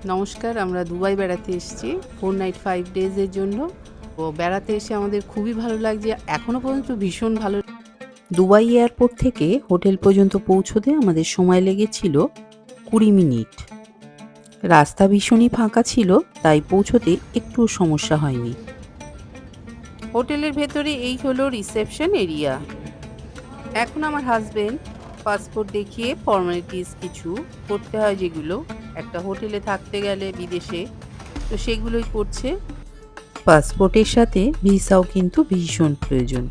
নমস্কার, আমরা দুবাই বেড়াতে এসেছি 4 নাইট 5 ডেজের জন্য। তো বেড়াতে এসে আমাদের খুবই ভালো লাগছে, এখনও পর্যন্ত ভীষণ ভালো। দুবাই এয়ারপোর্ট থেকে হোটেল পর্যন্ত পৌঁছতে আমাদের সময় লেগেছিল 20 মিনিট। রাস্তা ভীষণই ফাঁকা ছিল, তাই পৌঁছতে একটুও সমস্যা হয়নি। হোটেলের ভেতরে এই হলো রিসেপশন এরিয়া। এখন আমার হাজবেন্ড পাসপোর্ট দেখিয়ে ফর্মালিটিস কিছু করতে হয়, যেগুলো একটা হোটেলে থাকতে গেলে বিদেশে, তো সেগুলোই করছে। পাসপোর্টের সাথে ভিসাও কিন্তু ভীষণ প্রয়োজন।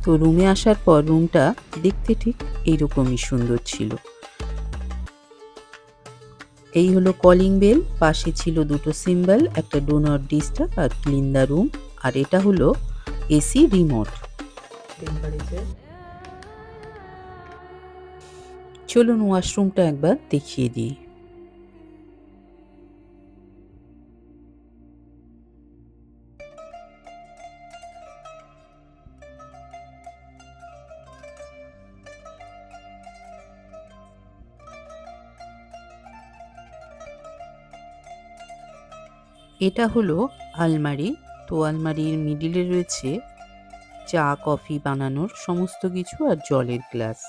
তো রুমে আসার পর রুমটা দেখতে ঠিক এইরকমই সুন্দর ছিল। এই হলো কলিং বেল, পাশে ছিল দুটো সিম্বল, একটা ডু নট ডিস্টার্ব আর ক্লিন দ্য রুম, আর এটা হলো এসি রিমোট। চলুন ওয়াশরুমটা একবার দেখিয়ে দিই। এটা হলো আলমারি। তো আলমারির মিডিলে রয়েছে চা কফি বানানোর সমস্ত কিছু আর জলের গ্লাস।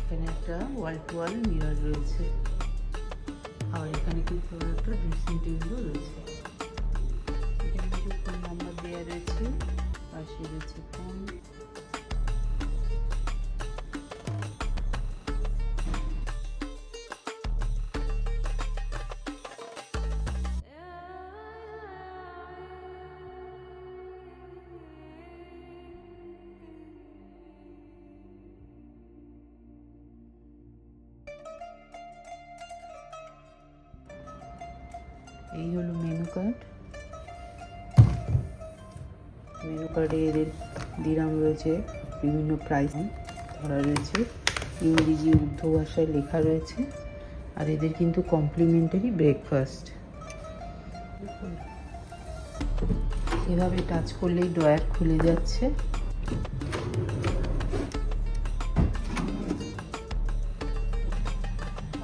এখানে একটা ওয়াল টু ওয়াল মিরর রয়েছে, আর এখানে কিন্তু একটা ড্রেসিং টেবিলও রয়েছে। এখানে কিছু ফোন নাম্বার দেওয়া রয়েছে, পাশে রয়েছে ফোন। এই হলো মেনু কার্ড। মেনু কার্ডে এদের দিরাম রয়েছে, বিভিন্ন প্রাইস ধরা রয়েছে, ইংরেজি উর্দু ভাষায় লেখা রয়েছে। আর এদের কিন্তু কমপ্লিমেন্টারি ব্রেকফাস্ট। এভাবে টাচ করলেই ড্রয়ার খুলে যাচ্ছে।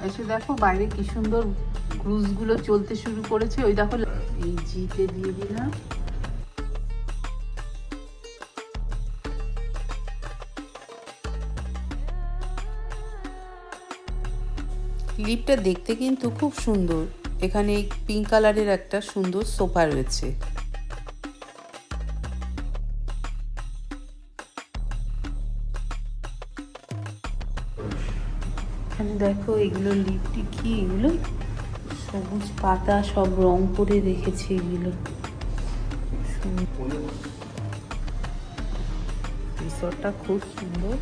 এসে দেখো বাইরে কি সুন্দর ক্রুজগুলো চলতে শুরু করেছে। ওই দেখো, এই জিতে দিয়ে দিলাম। লিফটটা দেখতে কিন্তু খুব সুন্দর। এখানে পিঙ্ক কালারের একটা সুন্দর সোফা রয়েছে। এখানে দেখো এগুলো লিফটে কি, এগুলো সবুজ পাতা সব রং করে রেখেছে। এগুলো রিসর্টটা খুব সুন্দর।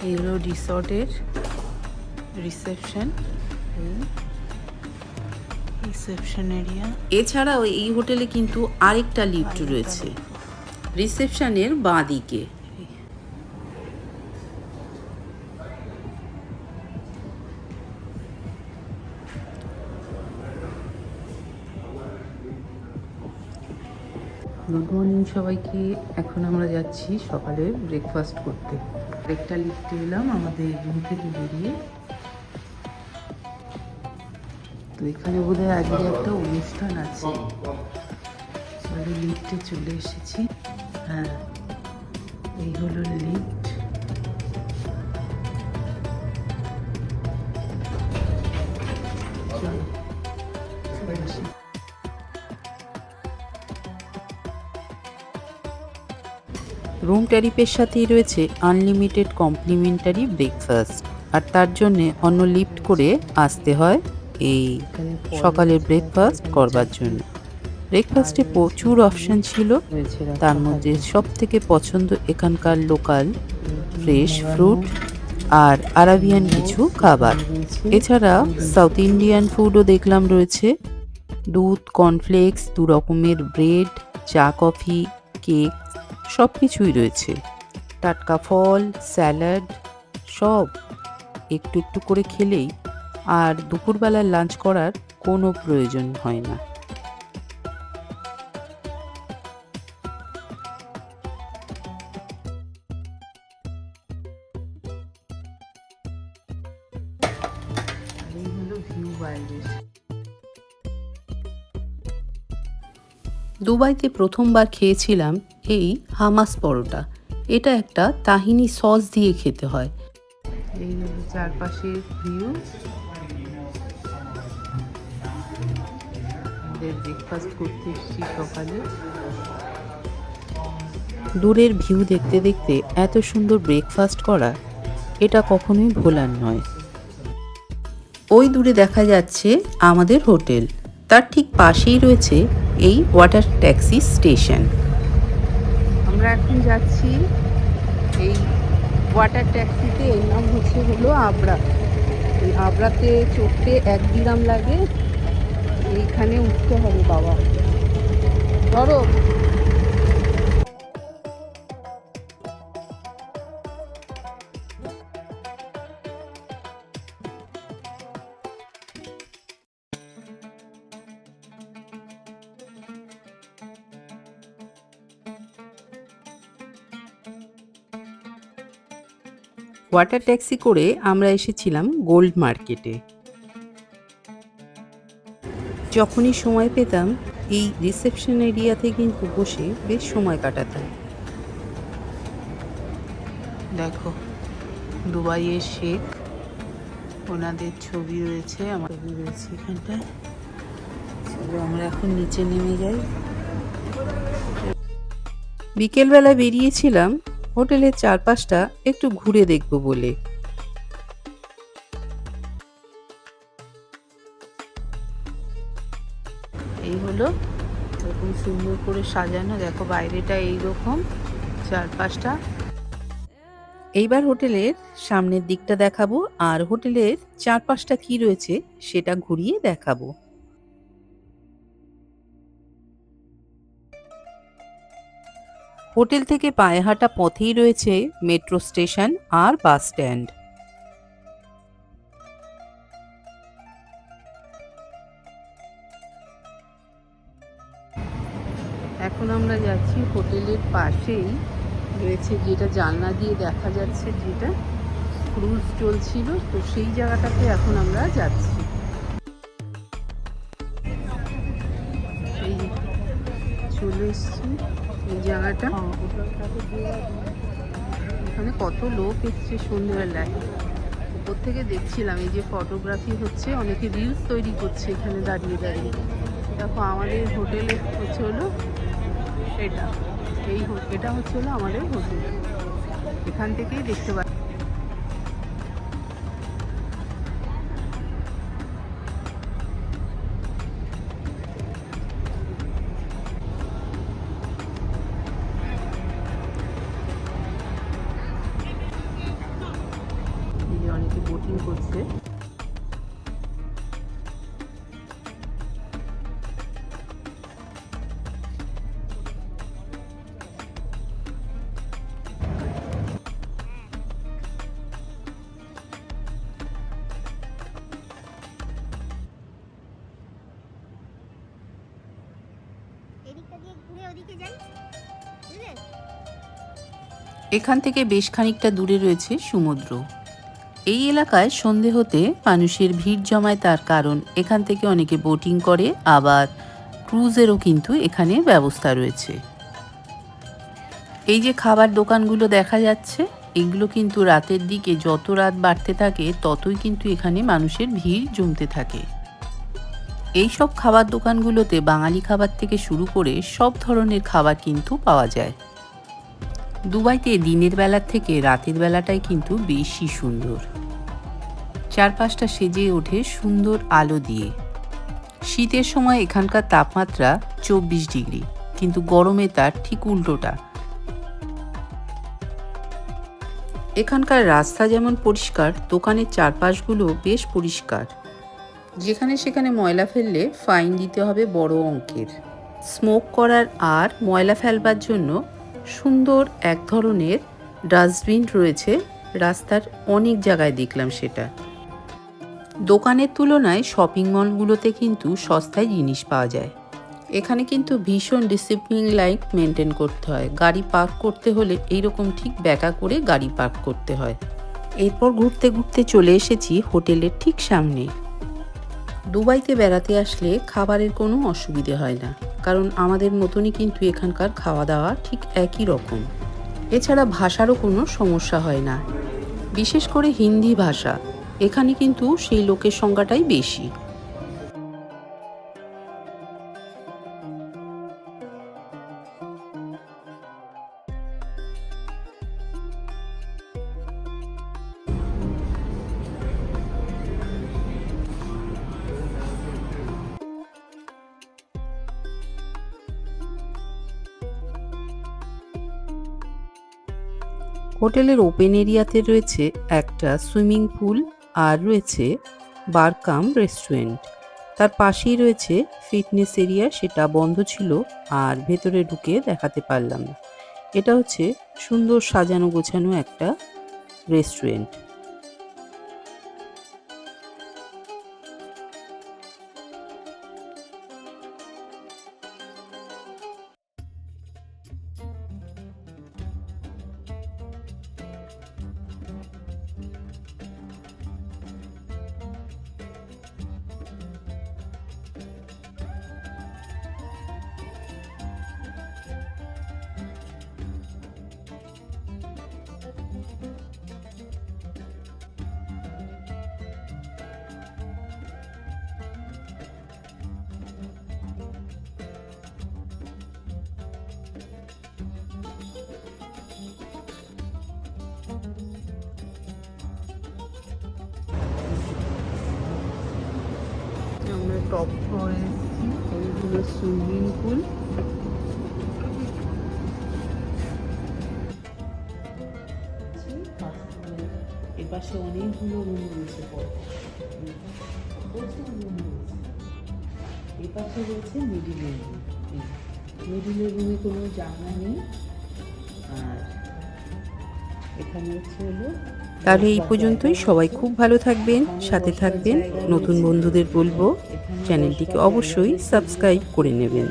এগুলো রিসর্টের রিসেপশন এরিয়া। এছাড়াও এই হোটেলে কিন্তু আরেকটা লিফট রয়েছে রিসেপশনের বাঁ দিকে। গুড মর্নিং সবাইকে। এখন আমরা যাচ্ছি সকালে ব্রেকফাস্ট করতে। একটা লিফটে এলাম আমাদের রুম থেকে বেরিয়ে। তো এখানে বোধহয় আজকে একটা অনুষ্ঠান আছে, লিফটে চলে এসেছি। হ্যাঁ, এই হলো লিফট। রুম ট্যারিফের সাথেই রয়েছে আনলিমিটেড কমপ্লিমেন্টারি ব্রেকফাস্ট, আর তার জন্যে অন্য লিফট করে আসতে হয় এই সকালের ব্রেকফাস্ট করবার জন্য। ব্রেকফাস্টে প্রচুর অপশান ছিল, তার মধ্যে সব থেকে পছন্দ এখানকার লোকাল ফ্রেশ ফ্রুট আর আরাবিয়ান কিছু খাবার। এছাড়া সাউথ ইন্ডিয়ান ফুডও দেখলাম রয়েছে। দুধ, কর্নফ্লেক্স, 2 রকমের ব্রেড, চা, কফি, কেক সব কিছুই রয়েছে। টাটকা ফল, স্যালাড সব একটু একটু করে খেলেই আর দুপুরবেলার লাঞ্চ করার কোনো প্রয়োজন হয় না। এই হলো ভিউ বাইরের। দুবাইতে প্রথমবার খেয়েছিলাম এই হামাস পরোটা। এটা একটা তাহিনি সস দিয়ে খেতে হয়। এই হলো চারপাশের ভিউ। আমাদের ব্রেকফাস্ট করতে এসেছি সকালে। দূরের ভিউ দেখতে দেখতে এত সুন্দর ব্রেকফাস্ট করা, এটা কখনোই ভোলার নয়। ওই দূরে দেখা যাচ্ছে আমাদের হোটেল, তার ঠিক পাশেই রয়েছে এই ওয়াটার ট্যাক্সি স্টেশন। আমরা এখন যাচ্ছি এই ওয়াটার ট্যাক্সিতে। এর নাম হলো আবরা। এই আবরাতে চড়তে 1 দিরহাম লাগে। এইখানে উঠতে হবে বাবা, ধরো। ওয়াটার ট্যাক্সি করে আমরা এসেছিলাম গোল্ড মার্কেটে। যখনই সময় পেতাম এই রিসেপশন এরিয়াতে কিন্তু বসে বেশ সময় কাটাতাম। দেখো, দুবাইয়ের শেখ, ওনাদের ছবি রয়েছে, আমার ছবি রয়েছে এখানটায়। আমরা এখন নিচে নেমে যাই। বিকেলবেলা বেরিয়েছিলাম হোটেলের চারপাশটা একটু ঘুরে দেখব বলে। এই হলো এরকম সুন্দর করে সাজানো, দেখো বাইরেটা এইরকম, চারপাশটা। এইবার হোটেলের সামনের দিকটা দেখাবো আর হোটেলের চারপাশটা কি রয়েছে সেটা ঘুরিয়ে দেখাবো। হোটেল থেকে পায়ে হাঁটা পথেই রয়েছে মেট্রো স্টেশন আর বাস স্ট্যান্ড। এখন আমরা যাচ্ছি হোটেলের পাশেই রয়েছে, যেটা জানলা দিয়ে দেখা যাচ্ছে, যেটা ক্রুজ চলছিল, তো সেই জায়গাটাতে এখন আমরা যাচ্ছি। এই চলে এসছি এই জায়গাটা। এখানে কত লোক এসছে সন্ধ্যেবেলায়। উপর থেকে দেখছিলাম এই যে ফটোগ্রাফি হচ্ছে, অনেকে রিলস তৈরি করছে এখানে দাঁড়িয়ে দাঁড়িয়ে। দেখো আমাদের হোটেলে হচ্ছে হলো এটা, এটা হচ্ছে হলো আমাদের হোটেল। এখান থেকেই দেখতে পাচ্ছি। অনেকে বোটিং করছে। এদিকটা দিয়ে ঘুরে ওদিকে যাই। এখান থেকে বেশ খানিকটা দূরে রয়েছে সমুদ্র। এই এলাকায় সন্ধে হতে মানুষের ভিড় জমায়, তার কারণ এখান থেকে অনেকে বোটিং করে, আবার ক্রুজেরও কিন্তু এখানে ব্যবস্থা রয়েছে। এই যে খাবার দোকানগুলো দেখা যাচ্ছে, এগুলো কিন্তু রাতের দিকে যত রাত বাড়তে থাকে ততই কিন্তু এখানে মানুষের ভিড় জমতে থাকে। এই সব খাবার দোকানগুলোতে বাঙালি খাবার থেকে শুরু করে সব ধরনের খাবার কিন্তু পাওয়া যায়। দুবাইতে দিনের বেলার থেকে রাতের বেলাটাই কিন্তু বেশি সুন্দর। চারপাশটা সেজে ওঠে সুন্দর আলো দিয়ে। শীতের সময় এখানকার তাপমাত্রা 24 ডিগ্রি, কিন্তু গরমে তার ঠিক উল্টোটা। এখানকার রাস্তা যেমন পরিষ্কার, দোকানের চারপাশগুলো বেশ পরিষ্কার। যেখানে সেখানে ময়লা ফেললে ফাইন দিতে হবে বড় অঙ্কের। স্মোক করার আর ময়লা ফেলবার জন্য সুন্দর এক ধরনের ডাস্টবিন রয়েছে। রাস্তার অনেক জায়গায় দেখলাম সেটা। দোকানের তুলনায় শপিং মলগুলোতে কিন্তু সস্তায় জিনিস পাওয়া যায়। এখানে কিন্তু ভীষণ ডিসিপ্লিন লাইক মেনটেন করতে হয়। গাড়ি পার্ক করতে হলে এইরকম ঠিক ব্যাকা করে গাড়ি পার্ক করতে হয়। এরপর ঘুরতে ঘুরতে চলে এসেছি হোটেলের ঠিক সামনে। দুবাইতে বেড়াতে আসলে খাবারের কোনো অসুবিধে হয় না, কারণ আমাদের মতনই কিন্তু এখানকার খাওয়া দাওয়া ঠিক একই রকম। এছাড়া ভাষারও কোনো সমস্যা হয় না, বিশেষ করে হিন্দি ভাষা। এখানে কিন্তু সেই লোকের সংখ্যাটাই বেশি। হোটেলের ওপেন এরিয়াতে রয়েছে একটা সুইমিং পুল, আর রয়েছে বার কাম রেস্টুরেন্ট। তার পাশেই রয়েছে ফিটনেস এরিয়া, সেটা বন্ধ ছিল আর ভেতরে ঢুকে দেখাতে পারলাম না। এটা হচ্ছে সুন্দর সাজানো গোছানো একটা রেস্টুরেন্ট। আমরা টপ ফ্লোরে এসেছি, এইগুলো সুইমিং পুল। এপাশে অনেকগুলো রুম রয়েছে, প্রচুর রুম রয়েছে। এপাশে রয়েছে মিডিলের রুম। মিডিলের রুমে কোনো জানলা নেই, আর এখানে হচ্ছে হলো। তাহলে এই পর্যন্তই। সবাই খুব ভালো থাকবেন, সাথে থাকবেন। নতুন বন্ধুদের বলবো চ্যানেলটিকে অবশ্যই সাবস্ক্রাইব করে নেবেন।